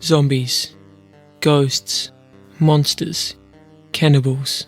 zombies, ghosts, monsters, cannibals.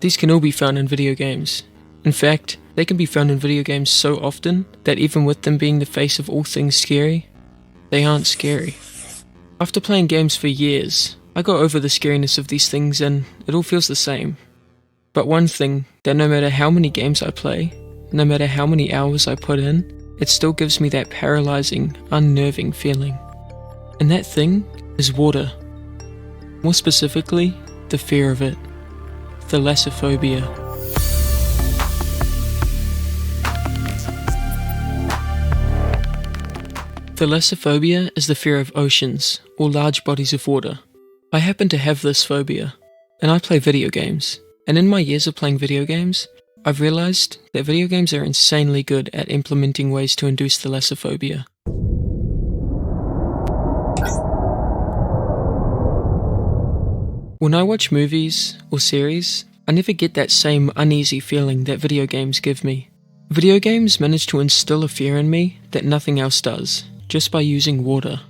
These can all be found in video games. In fact, they can be found in video games so often that even with them being the face of all things scary, they aren't scary. After playing games for years, I got over the scariness of these things and it all feels the same. But one thing, that no matter how many games I play, no matter how many hours I put in, it still gives me that paralyzing, unnerving feeling. And that thing is water. More specifically, the fear of it. Thalassophobia. Thalassophobia is the fear of oceans, or large bodies of water. I happen to have this phobia, and I play video games. And in my years of playing video games, I've realized that video games are insanely good at implementing ways to induce thalassophobia. When I watch movies or series, I never get that same uneasy feeling that video games give me. Video games manage to instill a fear in me that nothing else does, just by using water.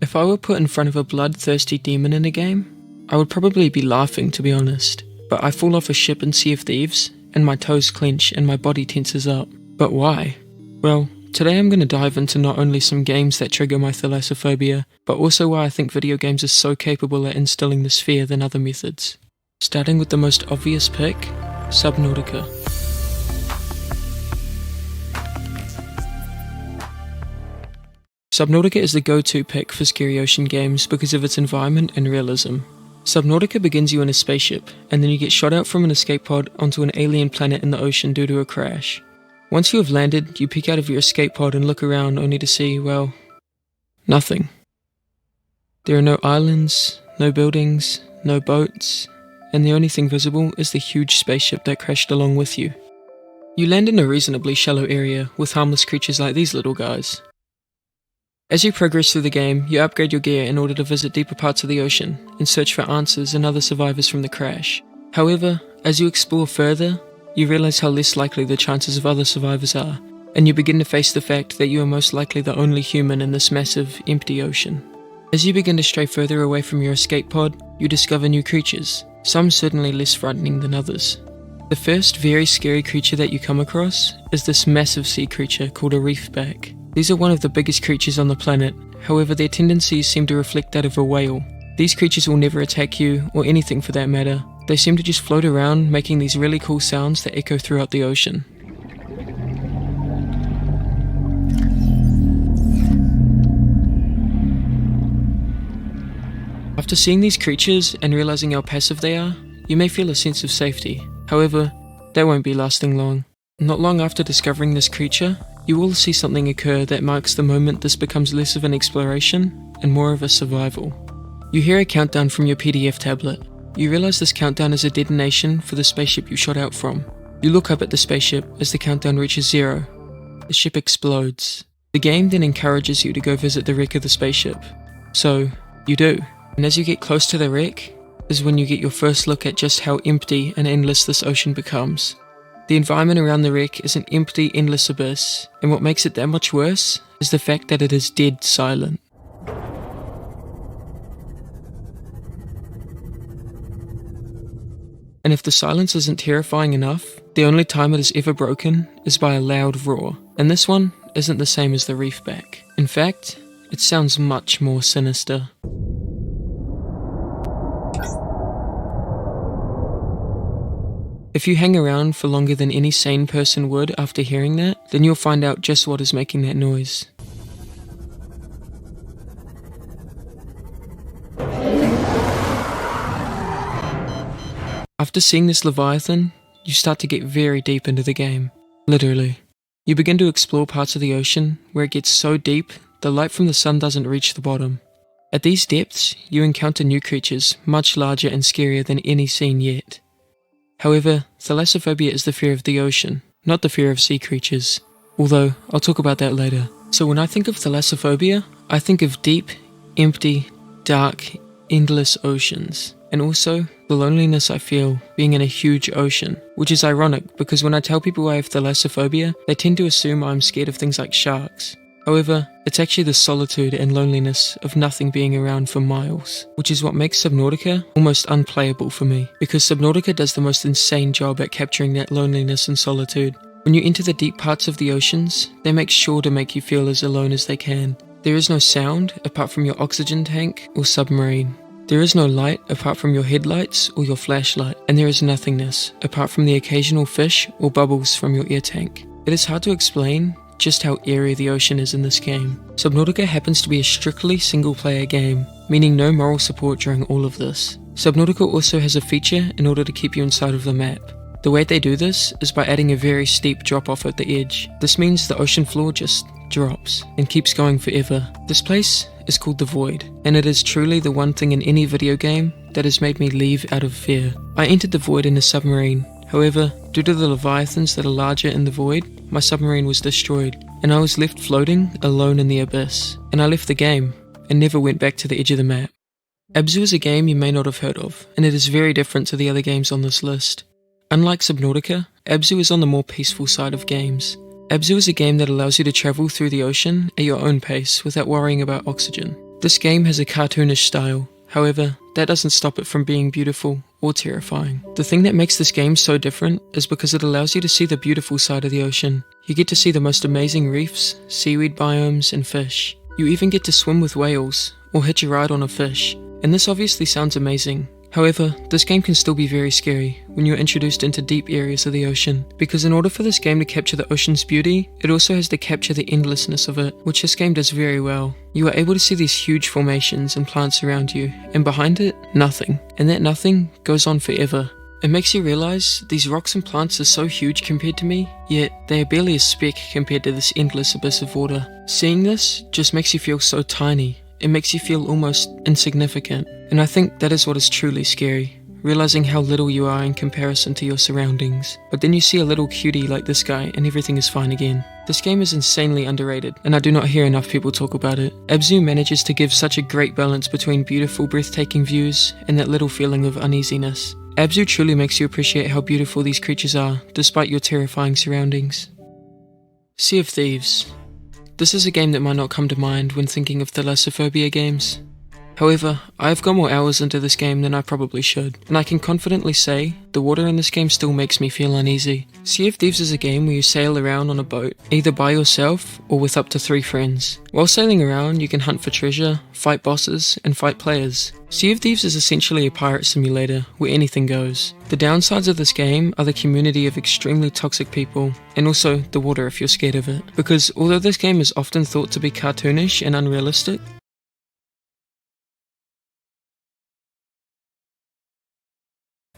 If I were put in front of a bloodthirsty demon in a game, I would probably be laughing, to be honest. But I fall off a ship in Sea of Thieves, and my toes clench and my body tenses up. But why? Well, today I'm going to dive into not only some games that trigger my thalassophobia, but also why I think video games are so capable at instilling this fear than other methods. Starting with the most obvious pick, Subnautica. Subnautica is the go-to pick for scary ocean games because of its environment and realism. Subnautica begins you in a spaceship, and then you get shot out from an escape pod onto an alien planet in the ocean due to a crash. Once you have landed, you peek out of your escape pod and look around only to see, well, nothing. There are no islands, no buildings, no boats, and the only thing visible is the huge spaceship that crashed along with you. You land in a reasonably shallow area with harmless creatures like these little guys. As you progress through the game, you upgrade your gear in order to visit deeper parts of the ocean and search for answers and other survivors from the crash. However, as you explore further, you realize how less likely the chances of other survivors are, and you begin to face the fact that you are most likely the only human in this massive, empty ocean. As you begin to stray further away from your escape pod, you discover new creatures, some certainly less frightening than others. The first very scary creature that you come across is this massive sea creature called a reefback. These are one of the biggest creatures on the planet, however their tendencies seem to reflect that of a whale. These creatures will never attack you, or anything for that matter. They seem to just float around, making these really cool sounds that echo throughout the ocean. After seeing these creatures and realizing how passive they are, you may feel a sense of safety. However, that won't be lasting long. Not long after discovering this creature, you will see something occur that marks the moment this becomes less of an exploration and more of a survival. You hear a countdown from your PDF tablet. You realize this countdown is a detonation for the spaceship you shot out from. You look up at the spaceship as the countdown reaches 0. The ship explodes. The game then encourages you to go visit the wreck of the spaceship. So, you do. And as you get close to the wreck, is when you get your first look at just how empty and endless this ocean becomes. The environment around the wreck is an empty, endless abyss, and what makes it that much worse is the fact that it is dead silent. And if the silence isn't terrifying enough, the only time it is ever broken is by a loud roar, and this one isn't the same as the reefback. In fact, it sounds much more sinister. If you hang around for longer than any sane person would after hearing that, then you'll find out just what is making that noise. After seeing this Leviathan, you start to get very deep into the game. Literally. You begin to explore parts of the ocean where it gets so deep, the light from the sun doesn't reach the bottom. At these depths, you encounter new creatures much larger and scarier than any seen yet. However, thalassophobia is the fear of the ocean, not the fear of sea creatures, although I'll talk about that later. So when I think of thalassophobia, I think of deep, empty, dark, endless oceans, and also the loneliness I feel being in a huge ocean, which is ironic because when I tell people I have thalassophobia, they tend to assume I'm scared of things like sharks. However, it's actually the solitude and loneliness of nothing being around for miles, which is what makes Subnautica almost unplayable for me, because Subnautica does the most insane job at capturing that loneliness and solitude. When you enter the deep parts of the oceans, they make sure to make you feel as alone as they can. There is no sound apart from your oxygen tank or submarine. There is no light apart from your headlights or your flashlight, and there is nothingness apart from the occasional fish or bubbles from your air tank. It is hard to explain just how eerie the ocean is in this game. Subnautica happens to be a strictly single-player game, meaning no moral support during all of this. Subnautica also has a feature in order to keep you inside of the map. The way they do this is by adding a very steep drop-off at the edge. This means the ocean floor just drops and keeps going forever. This place is called the Void, and it is truly the one thing in any video game that has made me leave out of fear. I entered the Void in a submarine. However, due to the leviathans that are larger in the Void, my submarine was destroyed, and I was left floating alone in the abyss. And I left the game, and never went back to the edge of the map. Abzu is a game you may not have heard of, and it is very different to the other games on this list. Unlike Subnautica, Abzu is on the more peaceful side of games. Abzu is a game that allows you to travel through the ocean at your own pace without worrying about oxygen. This game has a cartoonish style, however, that doesn't stop it from being beautiful or terrifying. The thing that makes this game so different is because it allows you to see the beautiful side of the ocean. You get to see the most amazing reefs, seaweed biomes, and fish. You even get to swim with whales, or hitch a ride on a fish, and this obviously sounds amazing. However, this game can still be very scary when you're introduced into deep areas of the ocean, because in order for this game to capture the ocean's beauty, it also has to capture the endlessness of it, which this game does very well. You are able to see these huge formations and plants around you, and behind it, nothing. And that nothing goes on forever. It makes you realize these rocks and plants are so huge compared to me, yet they are barely a speck compared to this endless abyss of water. Seeing this just makes you feel so tiny. It makes you feel almost insignificant. And I think that is what is truly scary, realizing how little you are in comparison to your surroundings. But then you see a little cutie like this guy and everything is fine again. This game is insanely underrated, and I do not hear enough people talk about it. Abzu manages to give such a great balance between beautiful, breathtaking views and that little feeling of uneasiness. Abzu truly makes you appreciate how beautiful these creatures are, despite your terrifying surroundings. Sea of Thieves. This is a game that might not come to mind when thinking of Thalassophobia games. However, I have got more hours into this game than I probably should, and I can confidently say the water in this game still makes me feel uneasy. Sea of Thieves is a game where you sail around on a boat, either by yourself or with up to 3 friends. While sailing around, you can hunt for treasure, fight bosses, and fight players. Sea of Thieves is essentially a pirate simulator where anything goes. The downsides of this game are the community of extremely toxic people, and also the water if you're scared of it. Because although this game is often thought to be cartoonish and unrealistic,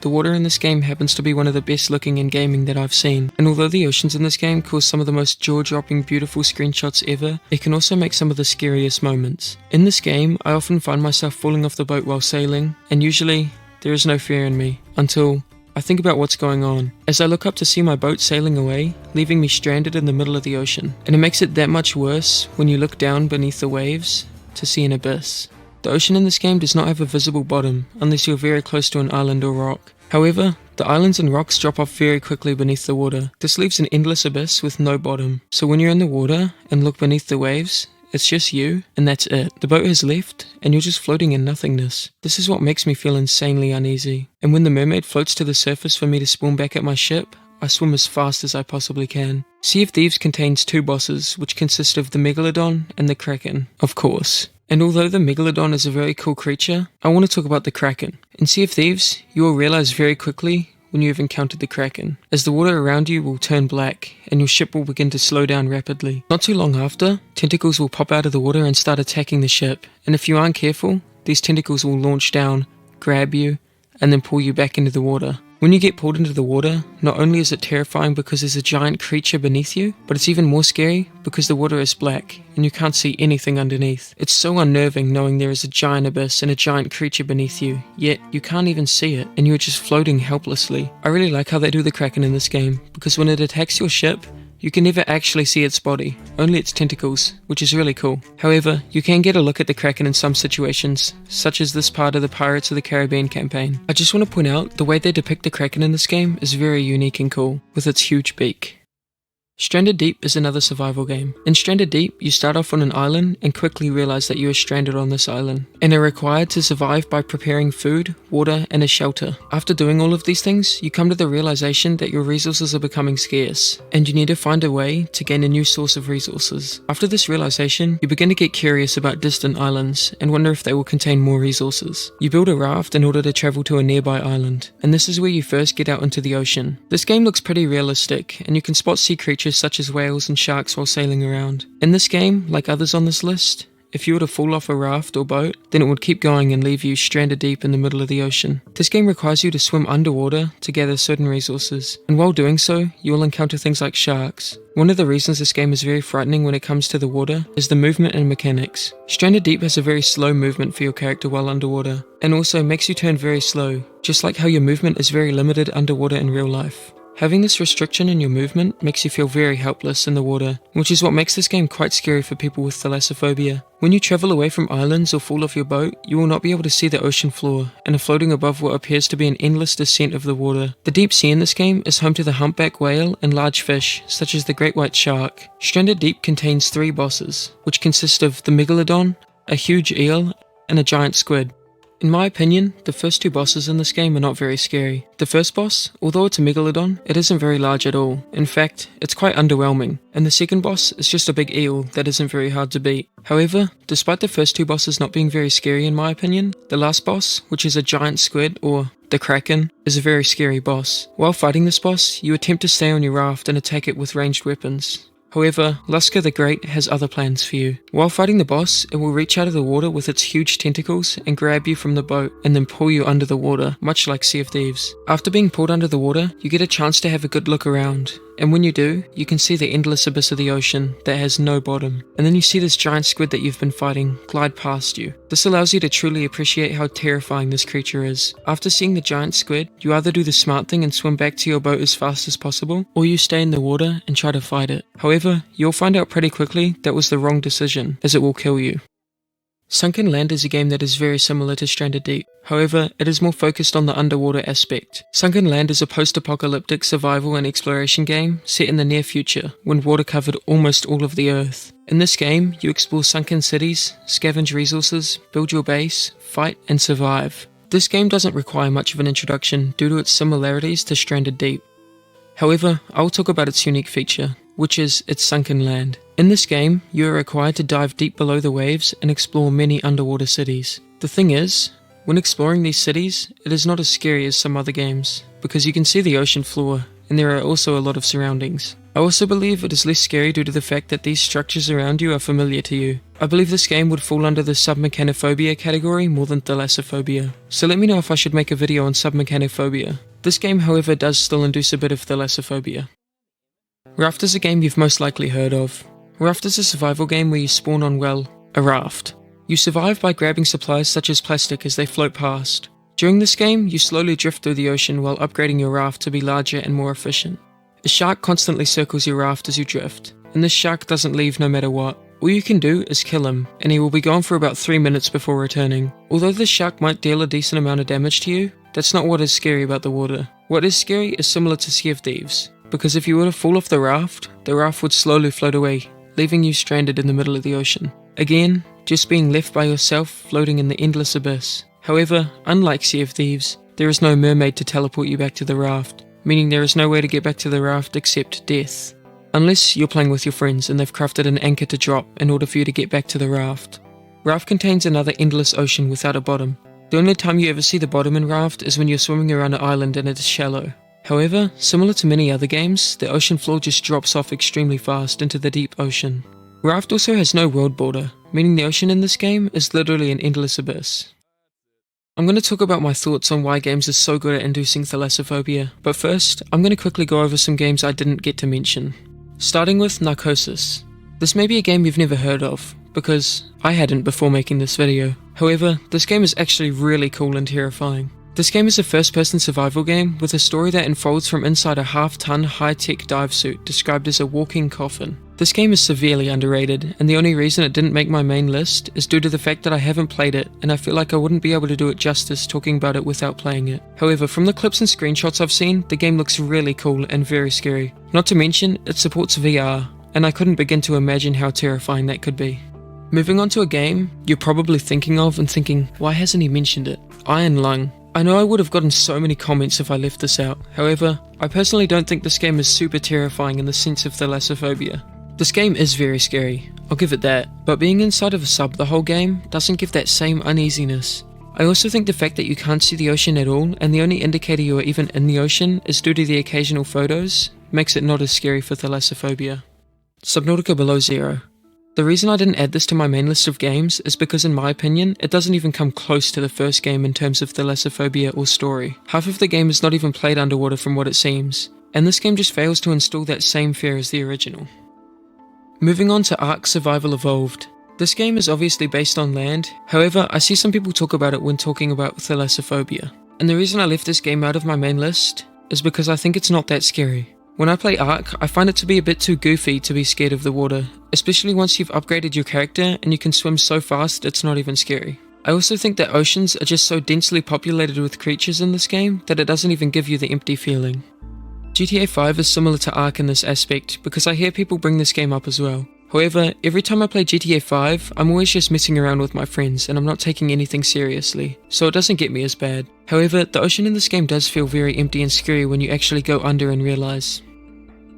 the water in this game happens to be one of the best looking in gaming that I've seen, and although the oceans in this game cause some of the most jaw-dropping beautiful screenshots ever, it can also make some of the scariest moments. In this game, I often find myself falling off the boat while sailing, and usually, there is no fear in me, until I think about what's going on, as I look up to see my boat sailing away, leaving me stranded in the middle of the ocean. And it makes it that much worse when you look down beneath the waves to see an abyss. The ocean in this game does not have a visible bottom, unless you're very close to an island or rock. However, the islands and rocks drop off very quickly beneath the water. This leaves an endless abyss with no bottom. So when you're in the water and look beneath the waves, it's just you, and that's it. The boat has left, and you're just floating in nothingness. This is what makes me feel insanely uneasy. And when the mermaid floats to the surface for me to spawn back at my ship, I swim as fast as I possibly can. Sea of Thieves contains 2 bosses, which consist of the Megalodon and the Kraken, of course. And although the Megalodon is a very cool creature, I want to talk about the Kraken. In Sea of Thieves, you will realize very quickly when you have encountered the Kraken, as the water around you will turn black and your ship will begin to slow down rapidly. Not too long after, tentacles will pop out of the water and start attacking the ship, and if you aren't careful, these tentacles will launch down, grab you, and then pull you back into the water. When you get pulled into the water, not only is it terrifying because there's a giant creature beneath you, but it's even more scary because the water is black and you can't see anything underneath. It's so unnerving knowing there is a giant abyss and a giant creature beneath you, yet you can't even see it and you're just floating helplessly. I really like how they do the Kraken in this game, because when it attacks your ship, you can never actually see its body, only its tentacles, which is really cool. However, you can get a look at the Kraken in some situations, such as this part of the Pirates of the Caribbean campaign. I just want to point out, the way they depict the Kraken in this game is very unique and cool, with its huge beak. Stranded Deep is another survival game. In Stranded Deep, you start off on an island and quickly realize that you are stranded on this island, and are required to survive by preparing food, water, and a shelter. After doing all of these things, you come to the realization that your resources are becoming scarce, and you need to find a way to gain a new source of resources. After this realization, you begin to get curious about distant islands, and wonder if they will contain more resources. You build a raft in order to travel to a nearby island, and this is where you first get out into the ocean. This game looks pretty realistic, and you can spot sea creatures such as whales and sharks while sailing around. In this game, like others on this list, if you were to fall off a raft or boat, then it would keep going and leave you stranded deep in the middle of the ocean. This game requires you to swim underwater to gather certain resources, and while doing so, you will encounter things like sharks. One of the reasons this game is very frightening when it comes to the water is the movement and mechanics. Stranded Deep has a very slow movement for your character while underwater, and also makes you turn very slow, just like how your movement is very limited underwater in real life. Having this restriction in your movement makes you feel very helpless in the water, which is what makes this game quite scary for people with thalassophobia. When you travel away from islands or fall off your boat, you will not be able to see the ocean floor, and are floating above what appears to be an endless descent of the water. The deep sea in this game is home to the humpback whale and large fish, such as the great white shark. Stranded Deep contains 3 bosses, which consist of the megalodon, a huge eel, and a giant squid. In my opinion, the first 2 bosses in this game are not very scary. The first boss, although it's a megalodon, it isn't very large at all. In fact, it's quite underwhelming. And the second boss is just a big eel that isn't very hard to beat. However, despite the first 2 bosses not being very scary in my opinion, the last boss, which is a giant squid, or the Kraken, is a very scary boss. While fighting this boss, you attempt to stay on your raft and attack it with ranged weapons. However, Lusker the Great has other plans for you. While fighting the boss, it will reach out of the water with its huge tentacles and grab you from the boat and then pull you under the water, much like Sea of Thieves. After being pulled under the water, you get a chance to have a good look around. And when you do, you can see the endless abyss of the ocean that has no bottom. And then you see this giant squid that you've been fighting glide past you. This allows you to truly appreciate how terrifying this creature is. After seeing the giant squid, you either do the smart thing and swim back to your boat as fast as possible, or you stay in the water and try to fight it. However, you'll find out pretty quickly that was the wrong decision, as it will kill you. Sunken Land is a game that is very similar to Stranded Deep. However, it is more focused on the underwater aspect. Sunken Land is a post-apocalyptic survival and exploration game set in the near future, when water covered almost all of the Earth. In this game, you explore sunken cities, scavenge resources, build your base, fight, and survive. This game doesn't require much of an introduction due to its similarities to Stranded Deep. However, I will talk about its unique feature, which is its sunken land. In this game, you are required to dive deep below the waves and explore many underwater cities. The thing is, when exploring these cities, it is not as scary as some other games, because you can see the ocean floor, and there are also a lot of surroundings. I also believe it is less scary due to the fact that these structures around you are familiar to you. I believe this game would fall under the submechanophobia category more than thalassophobia, so let me know if I should make a video on submechanophobia. This game, however, does still induce a bit of thalassophobia. Raft is a game you've most likely heard of. Raft is a survival game where you spawn on, well, a raft. You survive by grabbing supplies such as plastic as they float past. During this game, you slowly drift through the ocean while upgrading your raft to be larger and more efficient. A shark constantly circles your raft as you drift, and this shark doesn't leave no matter what. All you can do is kill him, and he will be gone for about 3 minutes before returning. Although this shark might deal a decent amount of damage to you, that's not what is scary about the water. What is scary is similar to Sea of Thieves, because if you were to fall off the raft would slowly float away, leaving you stranded in the middle of the ocean. Again, just being left by yourself floating in the endless abyss. However, unlike Sea of Thieves, there is no mermaid to teleport you back to the raft, meaning there is no way to get back to the raft except death. Unless you're playing with your friends and they've crafted an anchor to drop in order for you to get back to the raft. Raft contains another endless ocean without a bottom. The only time you ever see the bottom in Raft is when you're swimming around an island and it is shallow. However, similar to many other games, the ocean floor just drops off extremely fast into the deep ocean. Raft also has no world border, meaning the ocean in this game is literally an endless abyss. I'm going to talk about my thoughts on why games are so good at inducing thalassophobia, but first, I'm going to quickly go over some games I didn't get to mention. Starting with Narcosis. This may be a game you've never heard of, because I hadn't before making this video. However, this game is actually really cool and terrifying. This game is a first-person survival game with a story that unfolds from inside a half-ton high-tech dive suit described as a walking coffin. This game is severely underrated, and the only reason it didn't make my main list is due to the fact that I haven't played it, and I feel like I wouldn't be able to do it justice talking about it without playing it. However, from the clips and screenshots I've seen, the game looks really cool and very scary. Not to mention, it supports VR, and I couldn't begin to imagine how terrifying that could be. Moving on to a game you're probably thinking of and thinking, why hasn't he mentioned it? Iron Lung. I know I would have gotten so many comments if I left this out. However, I personally don't think this game is super terrifying in the sense of Thalassophobia. This game is very scary, I'll give it that, but being inside of a sub the whole game doesn't give that same uneasiness. I also think the fact that you can't see the ocean at all and the only indicator you are even in the ocean is due to the occasional photos makes it not as scary for Thalassophobia. Subnautica Below Zero. The reason I didn't add this to my main list of games is because in my opinion, it doesn't even come close to the first game in terms of Thalassophobia or story. Half of the game is not even played underwater from what it seems, and this game just fails to instill that same fear as the original. Moving on to Ark Survival Evolved. This game is obviously based on land, however I see some people talk about it when talking about Thalassophobia. And the reason I left this game out of my main list is because I think it's not that scary. When I play Ark, I find it to be a bit too goofy to be scared of the water, especially once you've upgraded your character and you can swim so fast it's not even scary. I also think that oceans are just so densely populated with creatures in this game that it doesn't even give you the empty feeling. GTA 5 is similar to Ark in this aspect because I hear people bring this game up as well. However, every time I play GTA 5, I'm always just messing around with my friends and I'm not taking anything seriously, so it doesn't get me as bad. However, the ocean in this game does feel very empty and scary when you actually go under and realize.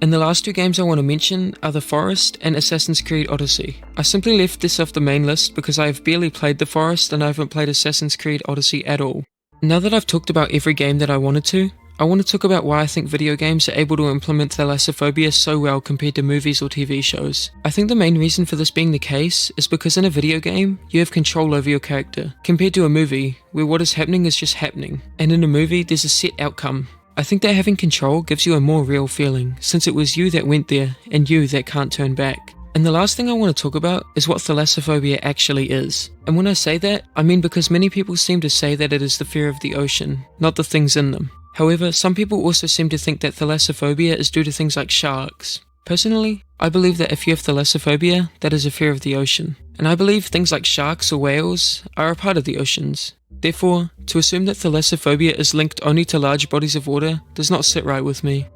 And the last two games I want to mention are The Forest and Assassin's Creed Odyssey. I simply left this off the main list because I have barely played The Forest and I haven't played Assassin's Creed Odyssey at all. Now that I've talked about every game that I wanted to, I want to talk about why I think video games are able to implement Thalassophobia so well compared to movies or TV shows. I think the main reason for this being the case is because in a video game, you have control over your character, compared to a movie, where what is happening is just happening, and in a movie there's a set outcome. I think that having control gives you a more real feeling, since it was you that went there, and you that can't turn back. And the last thing I want to talk about is what Thalassophobia actually is. And when I say that, I mean because many people seem to say that it is the fear of the ocean, not the things in them. However, some people also seem to think that Thalassophobia is due to things like sharks. Personally, I believe that if you have Thalassophobia, that is a fear of the ocean. And I believe things like sharks or whales are a part of the oceans. Therefore, to assume that Thalassophobia is linked only to large bodies of water does not sit right with me.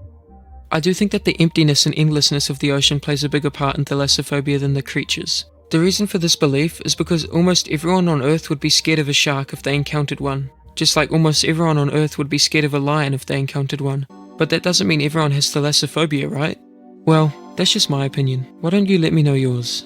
I do think that the emptiness and endlessness of the ocean plays a bigger part in Thalassophobia than the creatures. The reason for this belief is because almost everyone on Earth would be scared of a shark if they encountered one. Just like almost everyone on Earth would be scared of a lion if they encountered one. But that doesn't mean everyone has Thalassophobia, right? Well, that's just my opinion. Why don't you let me know yours?